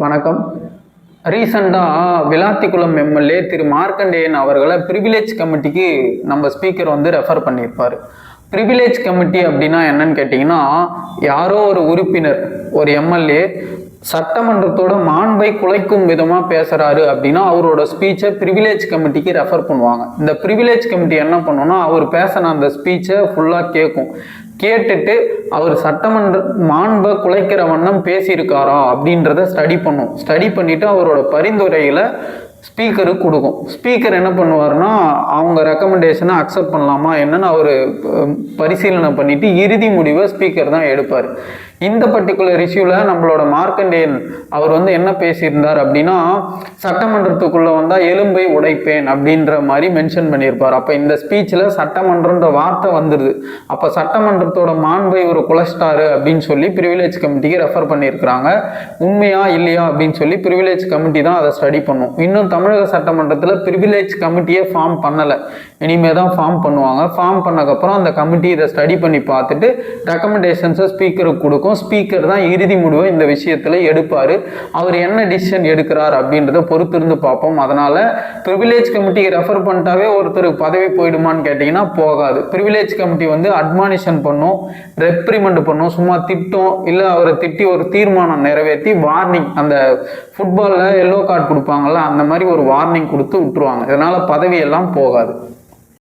வணக்கம். ரீசெண்டாக விளாத்திக்குளம் எம்எல்ஏ திரு மார்க்கண்டேயன் அவர்களை ப்ரிவிலேஜ் கமிட்டிக்கு நம்ம ஸ்பீக்கர் ரெஃபர் பண்ணியிருப்பார். ப்ரிவிலேஜ் கமிட்டி அப்படின்னா என்னன்னு கேட்டிங்கன்னா, யாரோ ஒரு உறுப்பினர், ஒரு எம்எல்ஏ சட்டமன்றத்தோட மாண்பை குலைக்கும் விதமாக பேசுகிறாரு அப்படின்னா அவரோட ஸ்பீச்சை ப்ரிவிலேஜ் கமிட்டிக்கு ரெஃபர் பண்ணுவாங்க. இந்த ப்ரிவிலேஜ் கமிட்டி என்ன பண்ணுன்னா, அவர் பேசின அந்த ஸ்பீச்சை ஃபுல்லாக கேட்கும். கேட்டுட்டு அவர் சட்டமன்ற மாண்பை குலைக்கிற வண்ணம் பேசியிருக்காரா அப்படின்றத ஸ்டடி பண்ணும். ஸ்டடி பண்ணிவிட்டு அவரோட பரிந்துரையில் ஸ்பீக்கருக்கு கொடுக்கும். ஸ்பீக்கர் என்ன பண்ணுவார்னா, அவங்க ரெக்கமெண்டேஷனை அக்செப்ட் பண்ணலாமா என்னன்னு அவர் பரிசீலனை பண்ணிவிட்டு இறுதி முடிவை ஸ்பீக்கர் தான் எடுப்பார். இந்த பர்டிகுலர் இஷ்யூவில் நம்மளோட மார்க்கண்டேயன் அவர் என்ன பேசியிருந்தார் அப்படின்னா, சட்டமன்றத்துக்குள்ளே வந்தால் எலும்பை உடைப்பேன் அப்படின்ற மாதிரி மென்ஷன் பண்ணியிருப்பார். அப்போ இந்த ஸ்பீச்சில் சட்டமன்றன்ற வார்த்தை வந்துடுது. அப்போ சட்டமன்றத்தோட மாண்பை ஒரு குலஸ்டாரு அப்படின்னு சொல்லி ப்ரிவிலேஜ் கமிட்டிக்கு ரெஃபர் பண்ணியிருக்கிறாங்க. உண்மையா இல்லையா அப்படின்னு சொல்லி ப்ரிவிலேஜ் கமிட்டி தான் அதை ஸ்டடி பண்ணும். இன்னும் தமிழக சட்டமன்றத்தில் ப்ரிவிலேஜ் கமிட்டியே ஃபார்ம் பண்ணலை, இனிமே தான் ஃபார்ம் பண்ணுவாங்க. ஃபார்ம் பண்ணக்கப்புறம் அந்த கமிட்டி இதை ஸ்டடி பண்ணி பார்த்துட்டு ரெக்கமெண்டேஷன்ஸை ஸ்பீக்கருக்கு கொடுக்கும். ஸ்பீக்கர் தான் இறுதி முடிவை இந்த விஷயத்தில் எடுப்பார். அவர் என்ன டிசிஷன் எடுக்கிறார் அப்படின்றத பொறுத்திருந்து பார்ப்போம். அதனால் ப்ரிவிலேஜ் கமிட்டிக்கு ரெஃபர் பண்ணிட்டாவே ஒருத்தருக்கு பதவி போயிடுமான்னு கேட்டிங்கன்னா போகாது. ப்ரிவிலேஜ் கமிட்டி அட்மானிஷன் பண்ணும், ரெப்ரிமெண்ட் பண்ணும், சும்மா திட்டம் இல்லை அவரை திட்டி ஒரு தீர்மானம் நிறைவேற்றி வார்னிங், அந்த ஃபுட்பாலில் எல்லோ கார்டு கொடுப்பாங்கல்ல அந்த மாதிரி ஒரு வார்னிங் கொடுத்து விட்டுருவாங்க. இதனால் பதவியெல்லாம் போகாது.